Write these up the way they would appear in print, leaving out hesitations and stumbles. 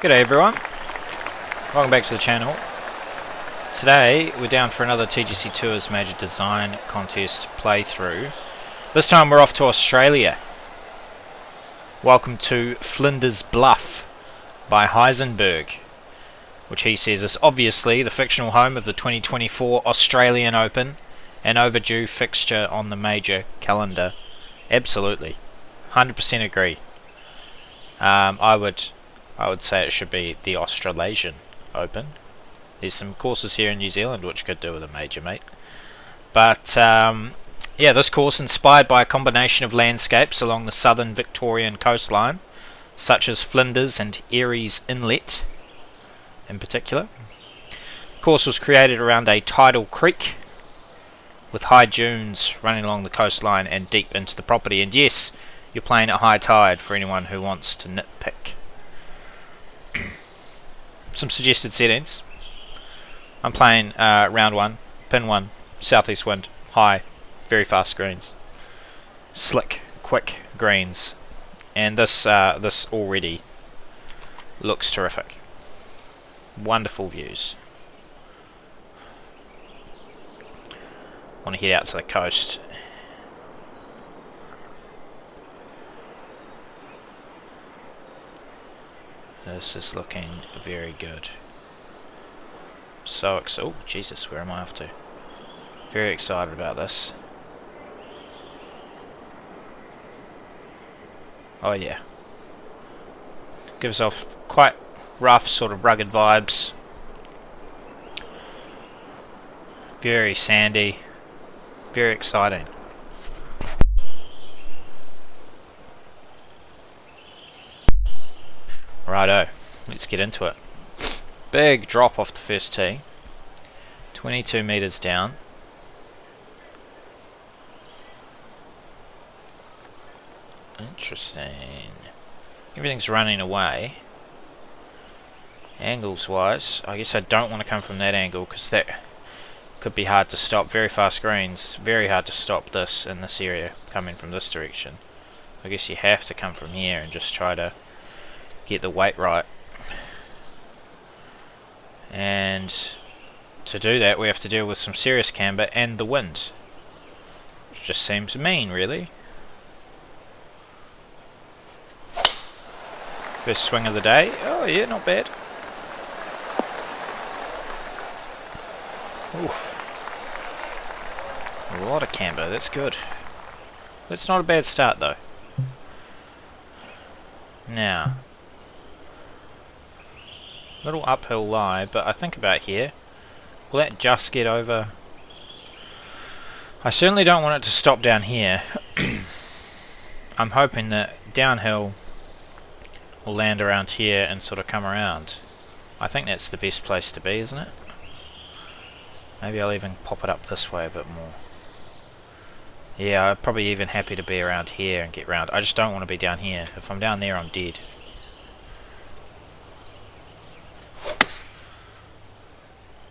G'day everyone, welcome back to the channel. Today we're down for another TGC Tours Major Design contest playthrough. This time we're off to Australia. Welcome to Flinders Bluff by Heisenberg, which he says is obviously the fictional home of the 2024 Australian Open, an overdue fixture on the major calendar. Absolutely, 100% agree. I would say it should be the Australasian Open. There's some courses here in New Zealand which could do with a major, mate. But yeah, this course inspired by a combination of landscapes along the southern Victorian coastline, such as Flinders and Aireys Inlet in particular. The course was created around a tidal creek with high dunes running along the coastline and deep into the property. And yes, you're playing at high tide for anyone who wants to nitpick. Some suggested settings. I'm playing round 1, pin 1, southeast wind, high, very fast greens, slick, quick greens, and this already looks terrific. Wonderful views. Want to head out to the coast. This is looking very good. So oh Jesus, where am I off to? Very excited about this. Oh yeah. Gives off quite rough, sort of rugged vibes. Very sandy. Very exciting. Righto, let's get into it. Big drop off the first tee. 22 meters down. Interesting. Everything's running away. Angles wise, I guess I don't want to come from that angle because that could be hard to stop. Very fast greens, very hard to stop this in this area coming from this direction. I guess you have to come from here and just try to get the weight right. And to do that we have to deal with some serious camber and the wind, which just seems mean, really. First swing of the day. Oh yeah, not bad. Oof. A lot of camber, that's good. That's not a bad start though. Now, little uphill lie, but I think about here, will that just get over? I certainly don't want it to stop down here. I'm hoping that downhill will land around here and sort of come around. I think that's the best place to be, isn't it? Maybe I'll even pop it up this way a bit more. Yeah, I'm probably even happy to be around here and get round. I just don't want to be down here. If I'm down there, I'm dead.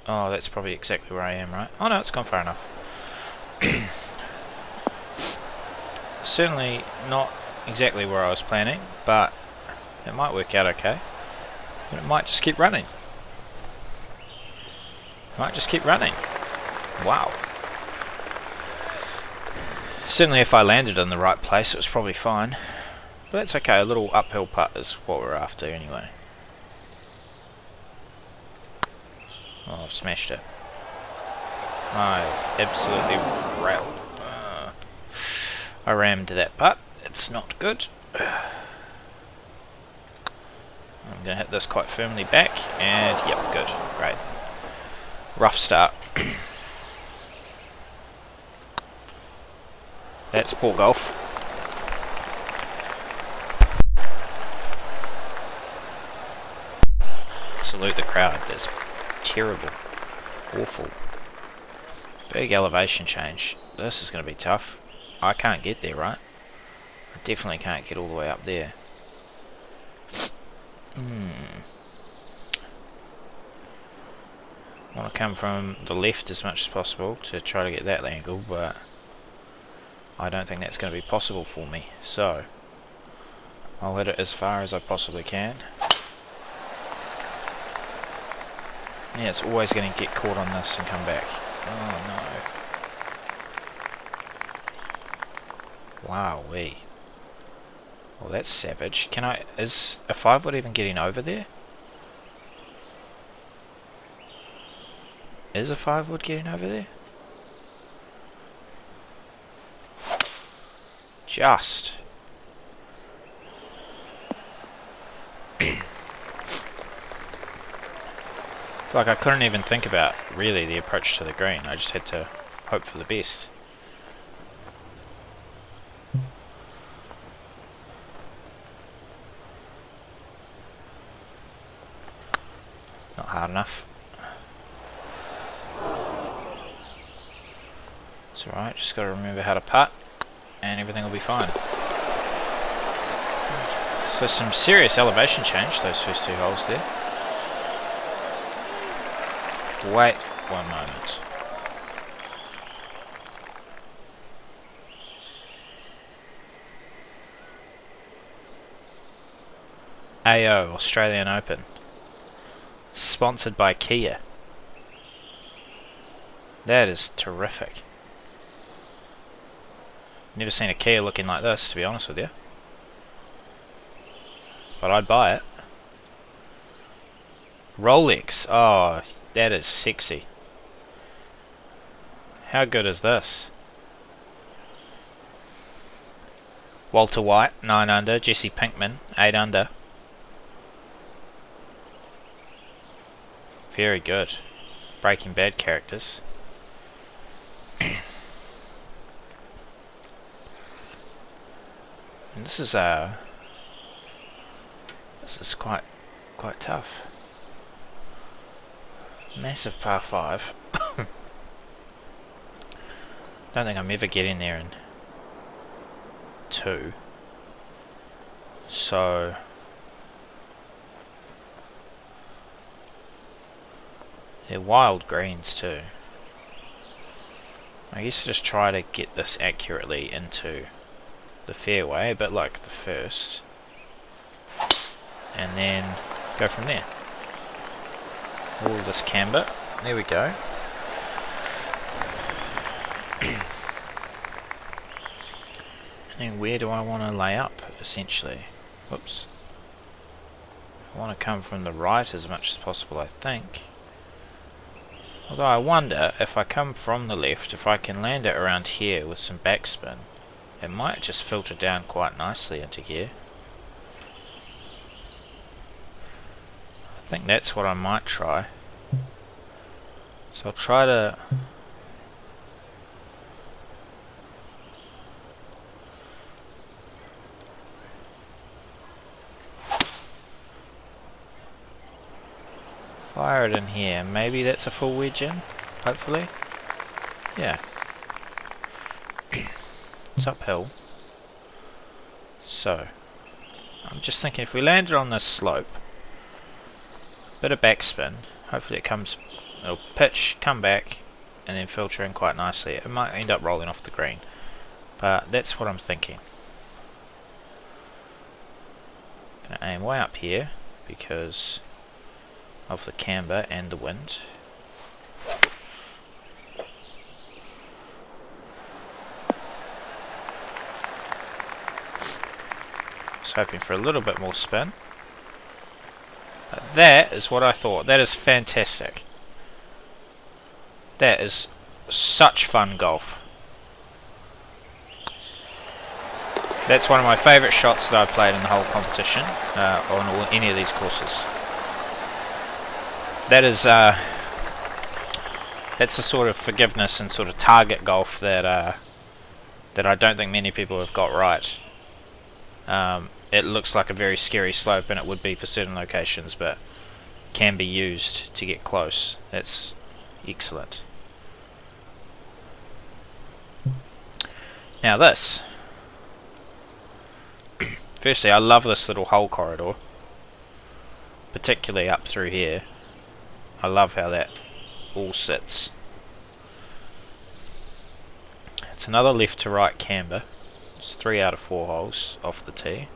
Oh, that's probably exactly where I am, right? Oh no, it's gone far enough. Certainly not exactly where I was planning, but it might work out okay. But it might just keep running. Might just keep running. Wow. Certainly if I landed in the right place, it was probably fine. But that's okay, a little uphill putt is what we're after anyway. Oh, I've smashed it. I've absolutely railed. I rammed that putt. It's not good. I'm going to hit this quite firmly back, and yep, good. Great. Rough start. That's poor golf. Salute the crowd. That's terrible. Awful. Big elevation change. This is going to be tough. I can't get there, right? I definitely can't get all the way up there. Want to come from the left as much as possible to try to get that angle, but I don't think that's going to be possible for me. So I'll hit it as far as I possibly can. Yeah, it's always going to get caught on this and come back. Oh no. Wowee. Well, that's savage. Is a 5-wood even getting over there? Is a 5-wood getting over there? Just. Like, I couldn't even think about, really, the approach to the green. I just had to hope for the best. Not hard enough. It's alright, just gotta remember how to putt, and everything will be fine. So some serious elevation change, those first 2 holes there. Wait one moment. AO, Australian Open. Sponsored by Kia. That is terrific. Never seen a Kia looking like this, to be honest with you. But I'd buy it. Rolex. Oh, that is sexy. How good is this? Walter White, 9 under. Jesse Pinkman, 8 under. Very good. Breaking Bad characters. And this is quite tough. Massive par 5. Don't think I'm ever getting there in 2. So they're wild greens too. I guess just try to get this accurately into the fairway, a bit like the first, and then go from there. All this camber. There we go. And then where do I want to lay up, essentially? Whoops. I want to come from the right as much as possible, I think. Although I wonder if I come from the left, if I can land it around here with some backspin, it might just filter down quite nicely into here. I think that's what I might try. So I'll try to fire it in here. Maybe that's a full wedge in, hopefully. Yeah. It's uphill. So I'm just thinking if we landed on this slope, bit of backspin, hopefully it'll pitch, come back, and then filter in quite nicely. It might end up rolling off the green, but that's what I'm thinking. Gonna aim way up here because of the camber and the wind. Just hoping for a little bit more spin. But that is what I thought. That is fantastic. That is such fun golf. That's one of my favourite shots that I've played in the whole competition, on any of these courses. That is that's the sort of forgiveness and sort of target golf that I don't think many people have got right. It looks like a very scary slope, and it would be for certain locations, but can be used to get close. That's excellent. Now this. Firstly, I love this little hole corridor, particularly up through here. I love how that all sits. It's another left to right camber. It's 3 out of 4 holes off the tee.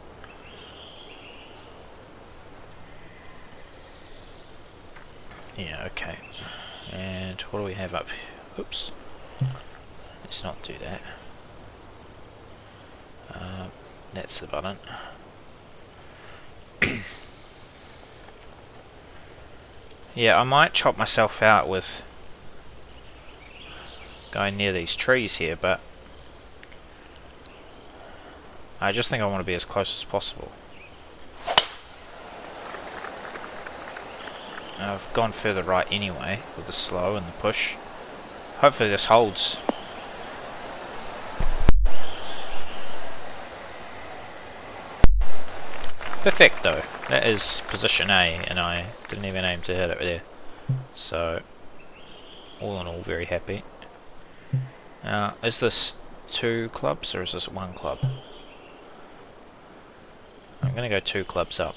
Yeah, okay. And what do we have up? Oops. Let's not do that. That's the button. Yeah, I might chop myself out with going near these trees here, but I just think I want to be as close as possible. I've gone further right anyway with the slow and the push. Hopefully this holds. Perfecto. That is position A, and I didn't even aim to hit it there. So, all in all, very happy. Is this 2 clubs or is this 1 club? I'm going to go 2 clubs up.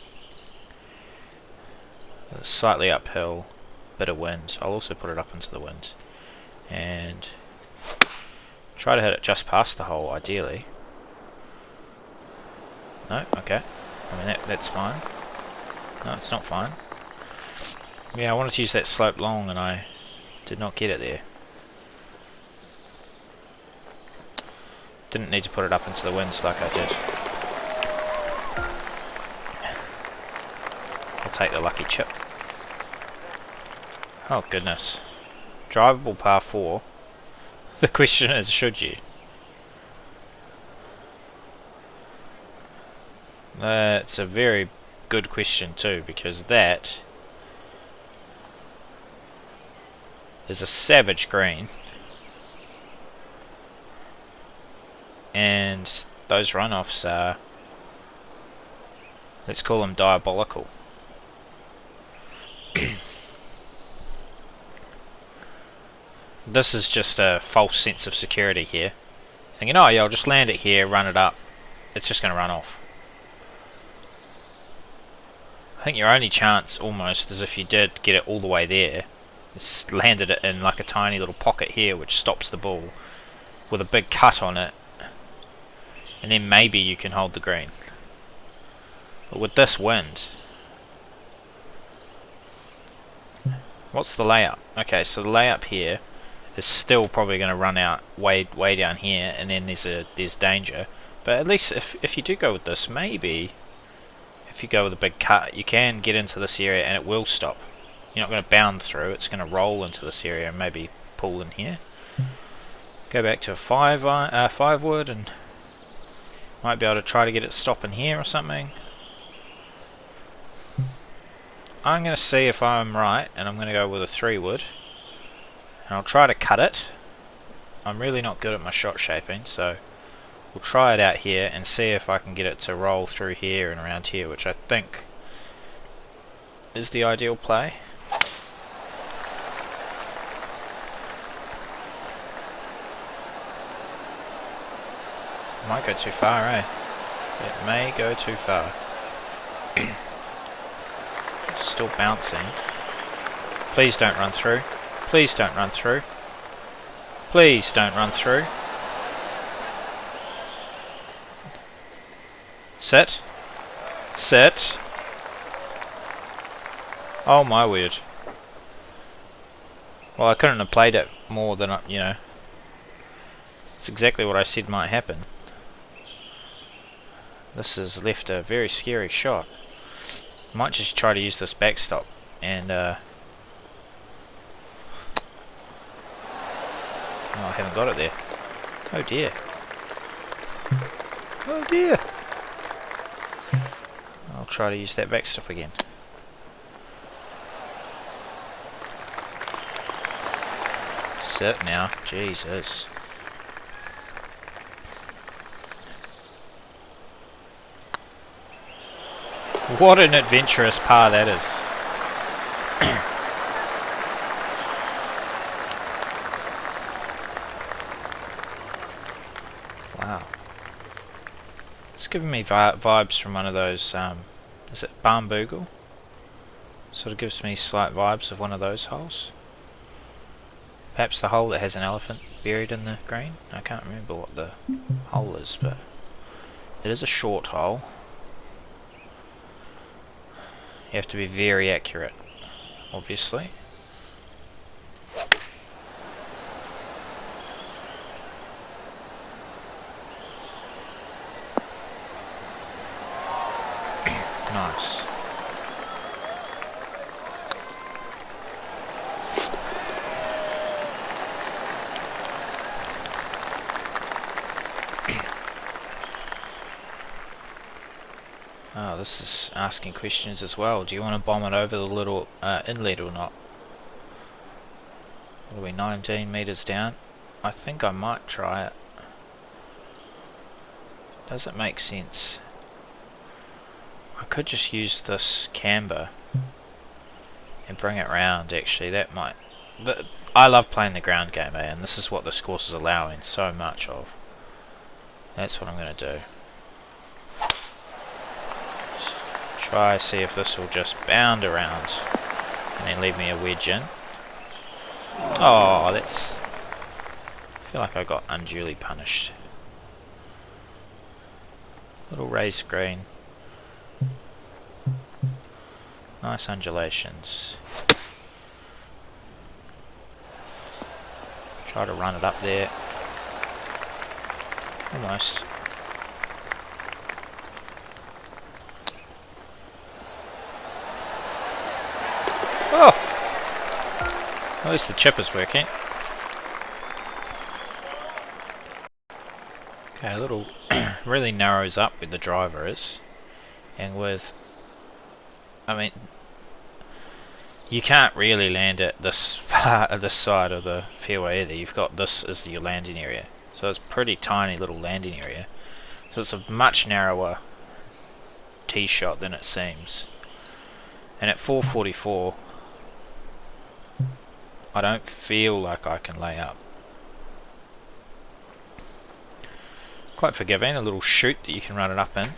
Slightly uphill, bit of wind. I'll also put it up into the wind. And try to hit it just past the hole, ideally. No? Okay. I mean, that's fine. No, it's not fine. Yeah, I wanted to use that slope long and I did not get it there. Didn't need to put it up into the winds like I did. I'll take the lucky chip. Oh goodness. Drivable par 4. The question is, should you? That's a very good question too, because that is a savage green, and those runoffs are, let's call them diabolical. This is just a false sense of security here, thinking, oh yeah, I'll just land it here, run it up, it's just going to run off. I think your only chance almost is if you did get it all the way there, it's landed it in like a tiny little pocket here which stops the ball with a big cut on it, and then maybe you can hold the green. But with this wind, what's the layup? Okay, so the layup here is still probably going to run out way down here, and then there's danger. But at least if you do go with this, maybe if you go with a big cut, you can get into this area and it will stop. You're not going to bound through, it's going to roll into this area and maybe pull in here. Go back to a 5 wood and might be able to try to get it stopping here or something. I'm going to see if I'm right, and I'm going to go with a 3 wood. And I'll try to cut it. I'm really not good at my shot shaping, so we'll try it out here and see if I can get it to roll through here and around here, which I think is the ideal play. Might go too far, eh? It may go too far. Still bouncing. Please don't run through. Please don't run through. Please don't run through. Sit. Sit. Oh my word. Well, I couldn't have played it more than, you know. It's exactly what I said might happen. This has left a very scary shot. Might just try to use this backstop and oh, I haven't got it there. Oh dear. Oh dear. I'll try to use that backstop again. Sit now. Jesus. What an adventurous par that is. Wow. It's giving me vibes from one of those, is it Barnbougle? Sort of gives me slight vibes of one of those holes. Perhaps the hole that has an elephant buried in the green? I can't remember what the hole is, but it is a short hole. You have to be very accurate, obviously. nice. Oh, this is asking questions as well. Do you want to bomb it over the little inlet or not? What are we, 19 meters down? I think I might try it. Does it make sense? I could just use this camber and bring it round, actually. That might... I love playing the ground game, and this is what this course is allowing so much of. That's what I'm going to do. Try see if this will just bound around and then leave me a wedge in. Oh, that's... I feel like I got unduly punished. Little raised green. Nice undulations. Try to run it up there. Almost. Oh! At least the chip is working. Okay, a little really narrows up where the driver is. And with... I mean... You can't really land at this part of this side of the fairway either. You've got this as your landing area. So it's a pretty tiny little landing area. So it's a much narrower tee shot than it seems. And at 444... I don't feel like I can lay up. Quite forgiving, a little chute that you can run it up in.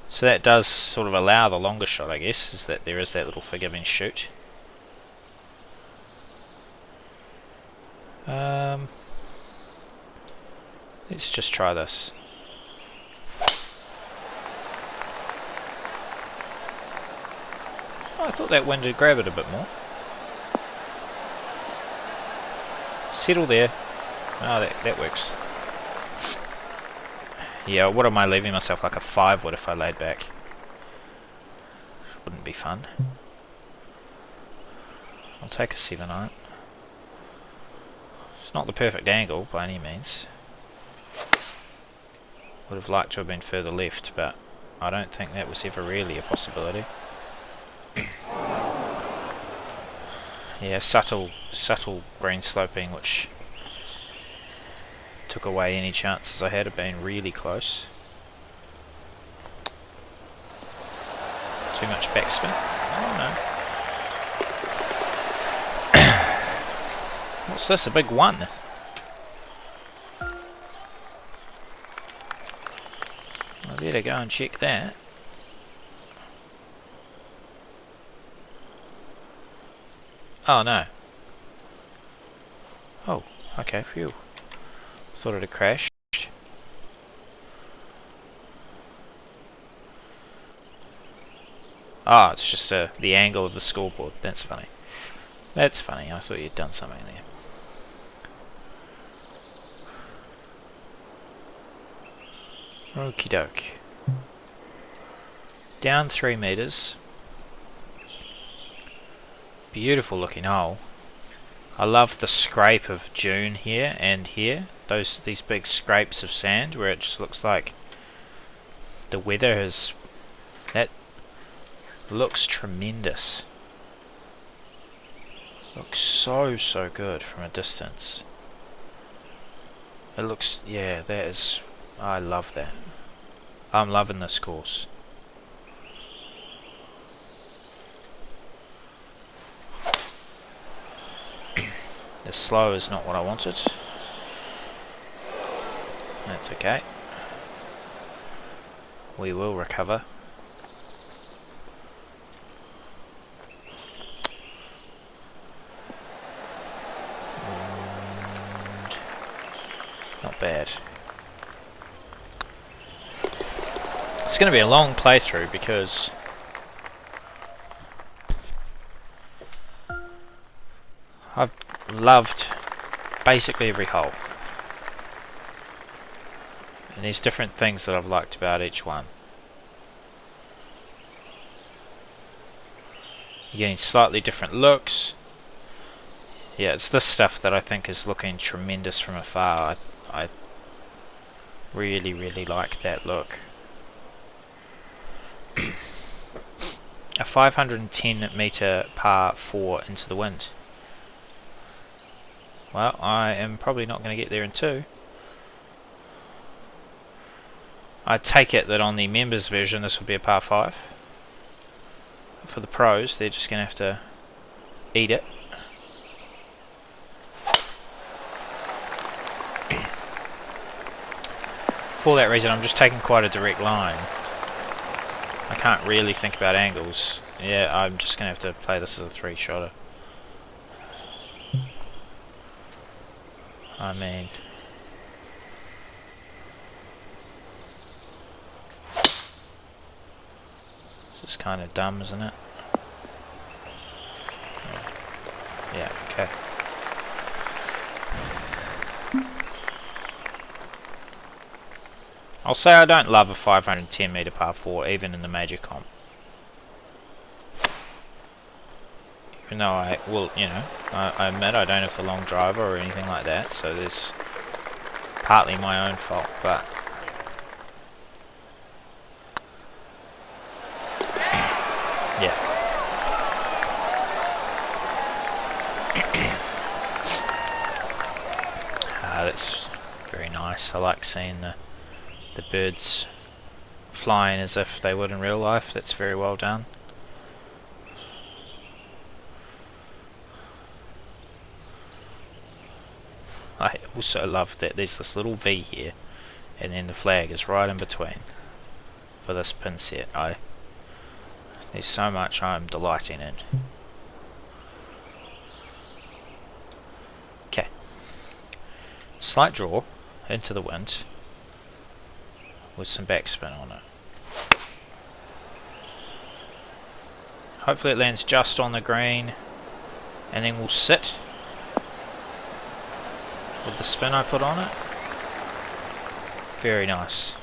So that does sort of allow the longer shot, I guess, is that there is that little forgiving chute. Let's just try this. I thought that wind would grab it a bit more. Settle there. Oh, that works. Yeah, what am I leaving myself? Like a 5 would if I laid back. Wouldn't be fun. I'll take a 7-iron. It's not the perfect angle by any means. Would have liked to have been further left, but I don't think that was ever really a possibility. Yeah, subtle green sloping, which took away any chances I had of being really close. Too much backspin? Oh no. What's this? A big 1? I better go and check that. Oh no. Oh, okay, phew. Thought it had crashed. Ah, it's just the angle of the scoreboard. That's funny. That's funny. I thought you'd done something there. Okie doke. Down 3 meters. Beautiful looking hole. I love the scrape of dune here and here. These big scrapes of sand where it just looks like the weather has... That looks tremendous. Looks so good from a distance. It looks... Yeah, that is... I love that. I'm loving this course. The slow is not what I wanted. That's okay. We will recover. And not bad. It's going to be a long playthrough because I've loved basically every hole. And there's different things that I've liked about each one. You're getting slightly different looks. Yeah, it's this stuff that I think is looking tremendous from afar. I really, really like that look. A 510 meter par 4 into the wind. Well, I am probably not going to get there in 2. I take it that on the members version this will be a par 5. For the pros, they're just going to have to eat it. For that reason, I'm just taking quite a direct line. I can't really think about angles. Yeah, I'm just going to have to play this as a 3-shotter. I mean... this is kind of dumb, isn't it? Yeah, okay. I'll say I don't love a 510 meter par 4 even in the major comp. Even though I admit I don't have the long driver or anything like that, so there's partly my own fault, but yeah. That's very nice. I like seeing the birds flying as if they would in real life. That's very well done. I also love that there's this little V here and then the flag is right in between for this pin set. There's so much I'm delighting in. Okay. Slight draw into the wind with some backspin on it. Hopefully it lands just on the green and then we'll sit with the spin I put on it. Very nice.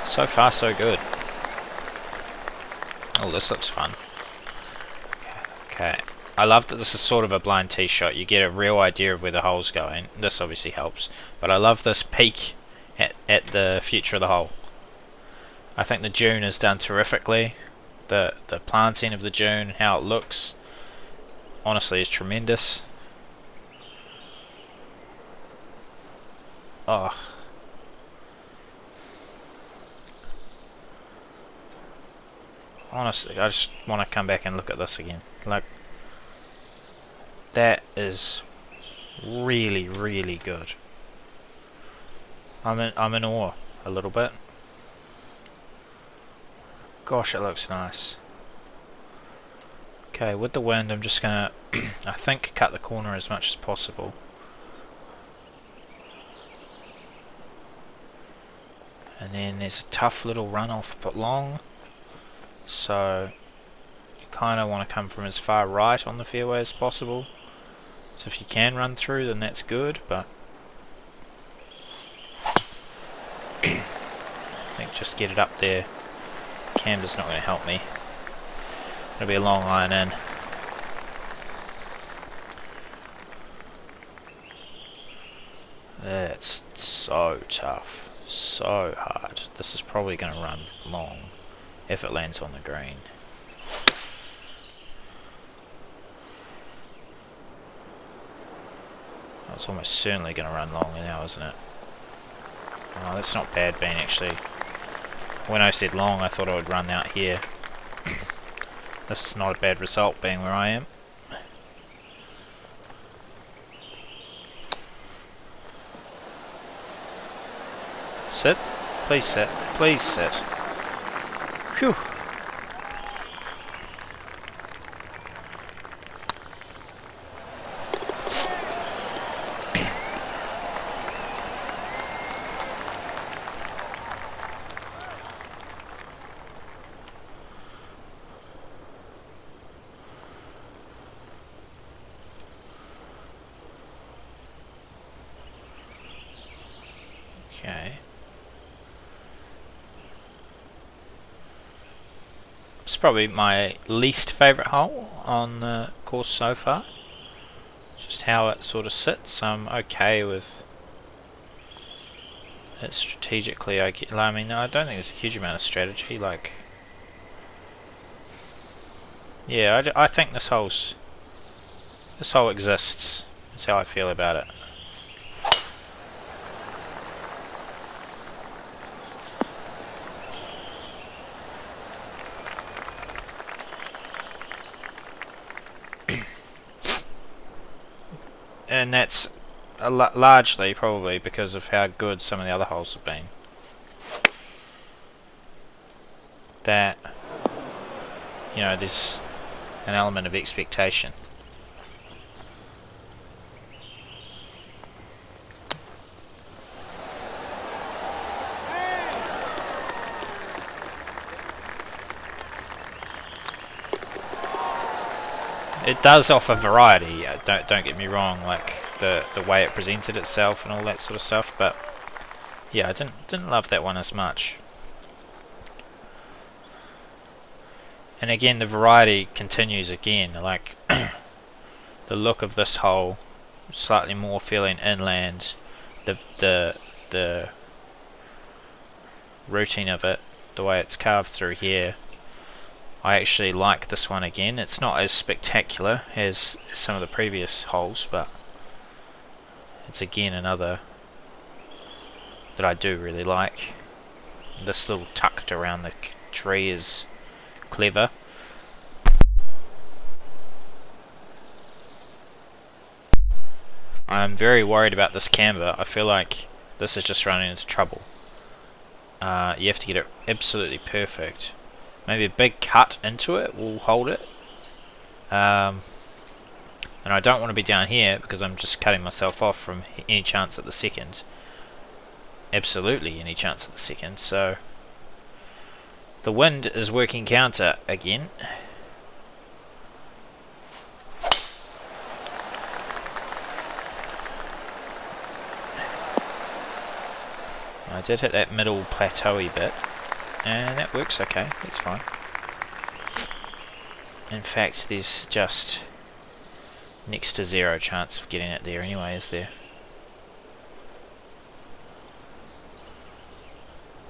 So far so good. Oh, this looks fun. Okay. I love that this is sort of a blind tee shot. You get a real idea of where the hole's going. This obviously helps. But I love this peek at the future of the hole. I think the dune is done terrifically. The planting of the dune, how it looks, honestly is tremendous. Oh. Honestly, I just want to come back and look at this again. Like, that is really, really good. I'm in awe a little bit. Gosh, it looks nice. Okay, with the wind, I'm just gonna, I think, cut the corner as much as possible. And then there's a tough little runoff but long. So you kind of want to come from as far right on the fairway as possible. So if you can run through, then that's good, but I think just get it up there. Camber's not going to help me. It'll be a long line in. That's so tough. So hard. This is probably going to run long if it lands on the green. It's almost certainly going to run long now, isn't it? Oh, that's not bad bean actually. When I said long, I thought I would run out here. This is not a bad result being where I am. Sit. Please sit. Please sit. Phew. Okay. It's probably my least favourite hole on the course so far. Just how it sort of sits. I'm okay with it strategically. I mean, I don't think there's a huge amount of strategy. Like, yeah, I think this hole exists. That's how I feel about it. And that's largely probably because of how good some of the other holes have been. That, you know, there's an element of expectation. It does offer variety. Don't get me wrong. Like the way it presented itself and all that sort of stuff. But yeah, I didn't love that one as much. And again, the variety continues again. Like the look of this hole, slightly more feeling inland. The routing of it, the way it's carved through here. I actually like this one again. It's not as spectacular as some of the previous holes, but it's again another that I do really like. This little tucked around the tree is clever. I'm very worried about this camber. I feel like this is just running into trouble. You have to get it absolutely perfect. Maybe a big cut into it will hold it. And I don't want to be down here because I'm just cutting myself off from any chance at the second. Absolutely any chance at the second. So the wind is working counter again. I did hit that middle plateauy bit. And that works okay, that's fine. In fact, there's just next to zero chance of getting it there anyway, is there?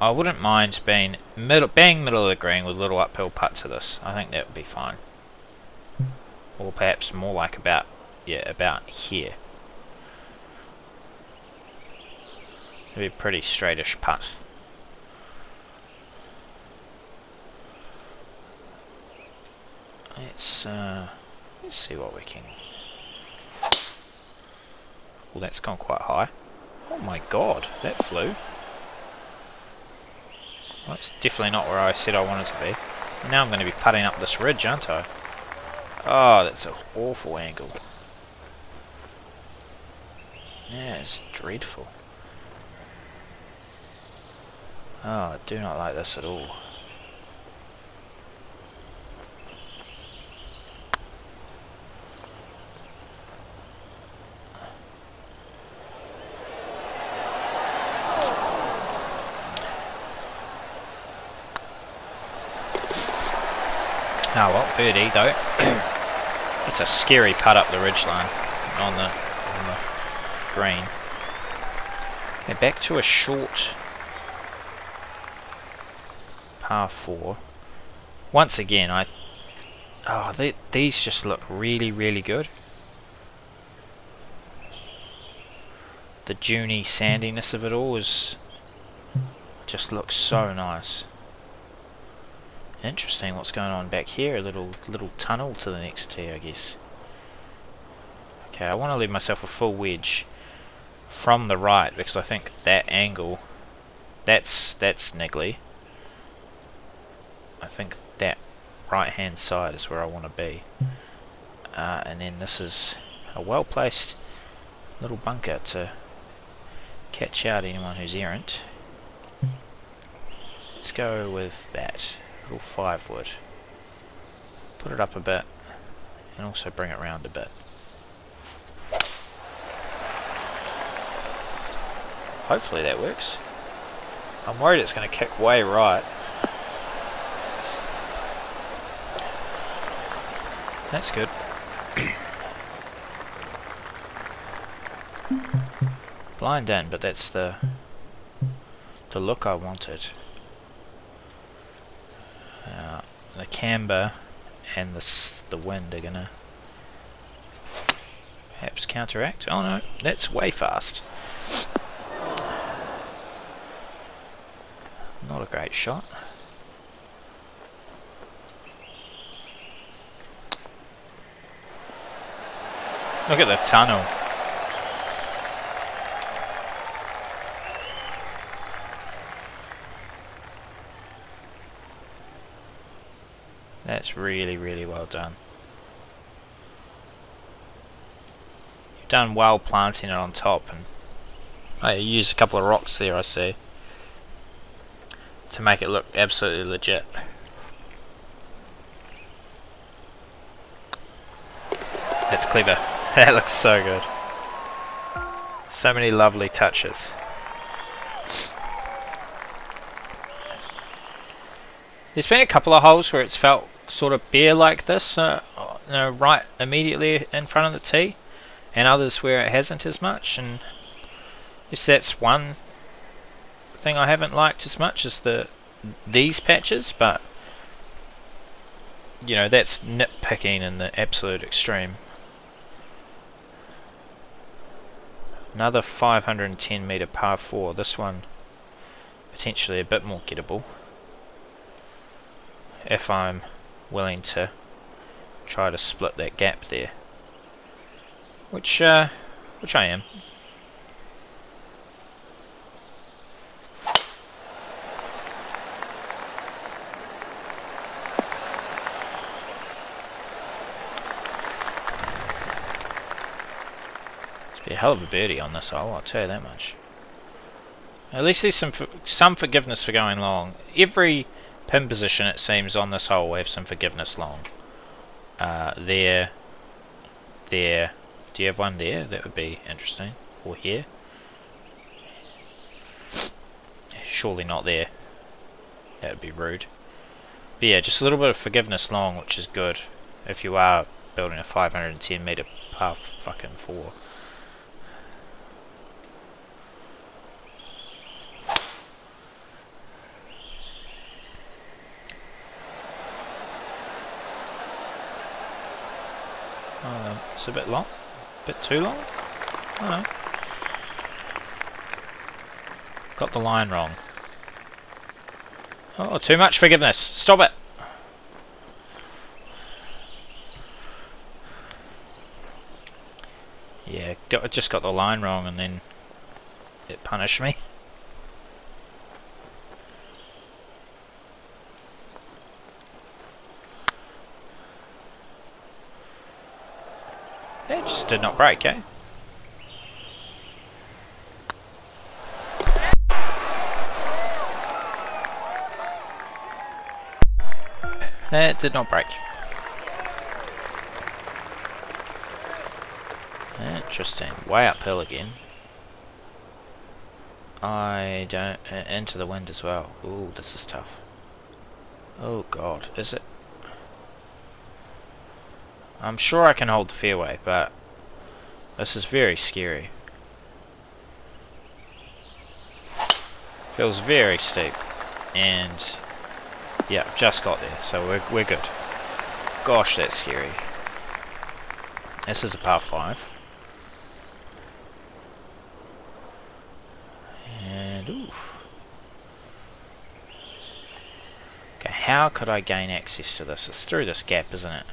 I wouldn't mind being middle of the green with a little uphill putt to this. I think that would be fine. Or perhaps more like about here. It'd be a pretty straightish putt. Let's see what we can. Well, that's gone quite high. Oh my god, that flew. Well, it's definitely not where I said I wanted to be. And now I'm going to be putting up this ridge, aren't I? Oh, that's an awful angle. Yeah, it's dreadful. Oh, I do not like this at all. Oh well, birdie though. It's a scary putt up the ridgeline on the green. Yeah, back to a short par 4. Once again, these just look really, really good. The duney sandiness of it all just looks so nice. Interesting what's going on back here. A little tunnel to the next tee, I guess. Okay, I want to leave myself a full wedge from the right because I think that angle, that's niggly. I think that right hand side is where I want to be. And then this is a well placed little bunker to catch out anyone who's errant. Let's go with that. Little 5-wood. Put it up a bit and also bring it round a bit. Hopefully that works. I'm worried it's going to kick way right. That's good. Blind in, but that's the look I wanted. The camber and the wind are gonna perhaps counteract. Oh no, that's way fast. Not a great shot. Look at the tunnel. That's really, really well done. You've done well planting it on top, and I used a couple of rocks there, I see, to make it look absolutely legit. That's clever. That looks so good. So many lovely touches. There's been a couple of holes where it's felt sort of bare like this, right immediately in front of the tee, and others where it hasn't as much, and I guess that's one thing I haven't liked as much as these patches, but you know, that's nitpicking in the absolute extreme. Another 510 metre par 4, this one potentially a bit more gettable if I'm willing to try to split that gap there, which I am. It's be a hell of a birdie on this hole, I'll tell you that much. At least there's some forgiveness for going long. Every pin position, it seems, on this hole we have some forgiveness long. There. Do you have one there? That would be interesting. Or here. Surely not there. That would be rude. But yeah, just a little bit of forgiveness long, which is good if you are building a 510 metre par fucking 4. It's a bit long, a bit too long. I don't know. Got the line wrong. Oh, too much forgiveness. Stop it. Yeah, I just got the line wrong and then it punished me. It just did not break, eh? It did not break. Interesting. Way uphill again. I don't... into the wind as well. Ooh, this is tough. Oh god, is it? I'm sure I can hold the fairway, but this is very scary. Feels very steep, and yeah, just got there, so we're good. Gosh, that's scary. This is a par 5, and oof. Okay, how could I gain access to this? It's through this gap, isn't it?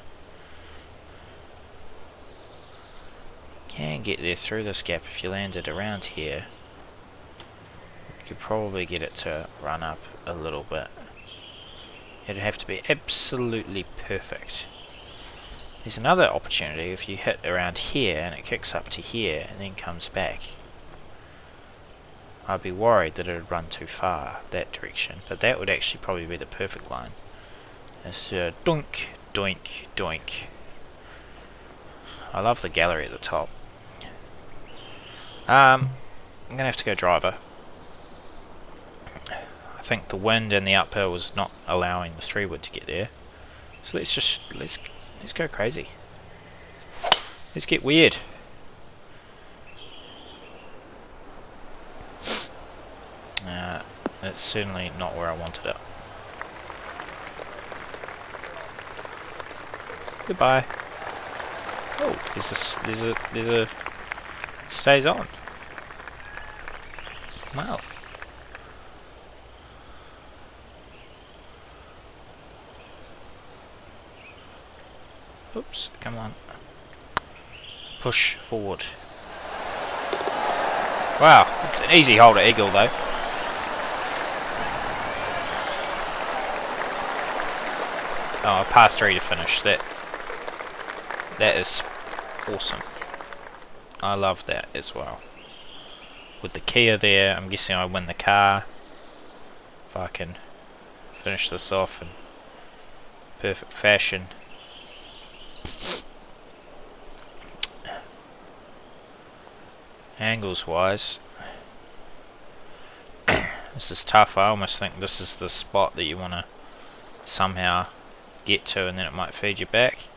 Can get there through this gap if you landed around here. You could probably get it to run up a little bit. It'd have to be absolutely perfect. There's another opportunity if you hit around here and it kicks up to here and then comes back. I'd be worried that it would run too far that direction, but that would actually probably be the perfect line. It's doink, doink, doink. I love the gallery at the top. I'm gonna have to go driver. I think the wind and the uphill was not allowing the 3-wood to get there. So let's go crazy. Let's get weird. It's certainly not where I wanted it. Goodbye. Oh, there's a stays on. Wow. Oops, come on. Push forward. Wow, it's an easy hole to eagle though. Oh, past 3 to finish. That is awesome. I love that as well. With the Kia there, I'm guessing I win the car. If I can finish this off in perfect fashion. Angles wise, this is tough. I almost think this is the spot that you want to somehow get to, and then it might feed you back.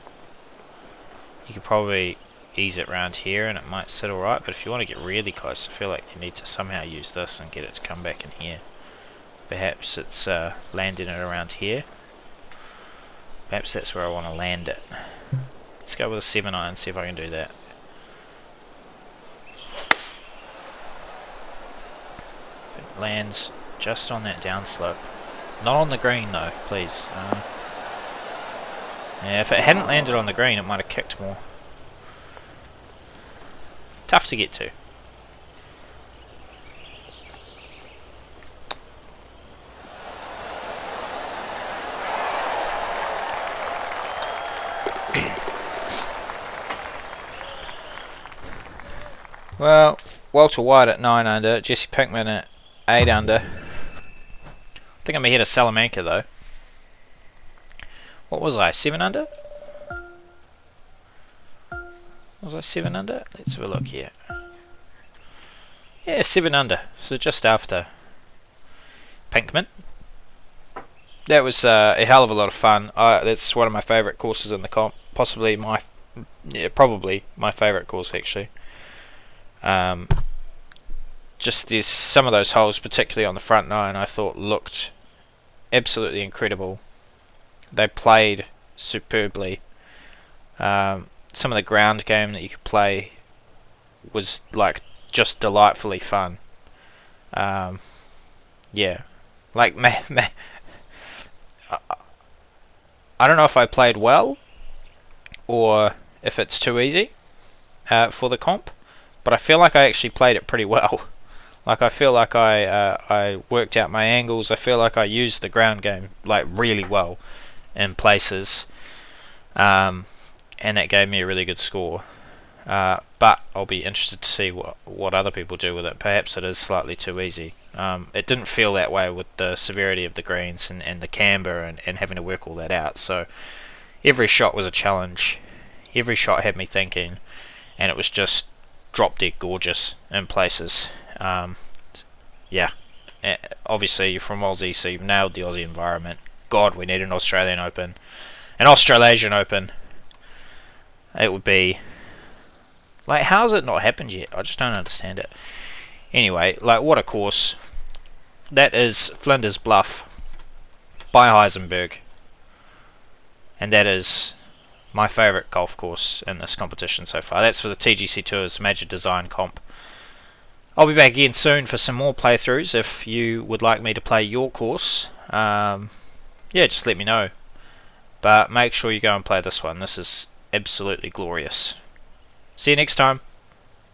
You could probably ease it around here and it might sit alright, but if you want to get really close, I feel like you need to somehow use this and get it to come back in here. Perhaps it's landing it around here. Perhaps that's where I want to land it. Let's go with a 7-iron and see if I can do that. If it lands just on that downslope. Not on the green though, please. Yeah, if it hadn't landed on the green, it might have kicked more. Tough to get to. Well, Walter White at 9 under, Jesse Pinkman at 8 under. I think I'm ahead of Salamanca though. What was I, 7 under? Was I 7 under? Let's have a look here. Yeah, 7 under, so just after Pinkman. That was a hell of a lot of fun. That's one of my favourite courses in the comp. Possibly probably my favourite course actually. Just there's some of those holes, particularly on the front 9, I thought looked absolutely incredible. They played superbly. Some of the ground game that you could play was like just delightfully fun. Yeah, like I don't know if I played well or if it's too easy for the comp, but I feel like I actually played it pretty well. Like I feel like I worked out my angles. I feel like I used the ground game like really well in places, and that gave me a really good score. But I'll be interested to see what other people do with it. Perhaps it is slightly too easy. It didn't feel that way with the severity of the greens and the camber and having to work all that out. So every shot was a challenge. Every shot had me thinking, and it was just drop dead gorgeous in places. Yeah, obviously you're from Aussie, so you've nailed the Aussie environment. God, we need an Australian Open, an Australasian Open. It would be like, how's it not happened yet? I just don't understand it. Anyway, like, what a course. That is Flinders Bluff by Heisenberg, and that is my favourite golf course in this competition so far. That's for the TGC Tours Major Design comp. I'll be back again soon for some more playthroughs. If you would like me to play your course, yeah, just let me know. But make sure you go and play this one. This is absolutely glorious. See you next time.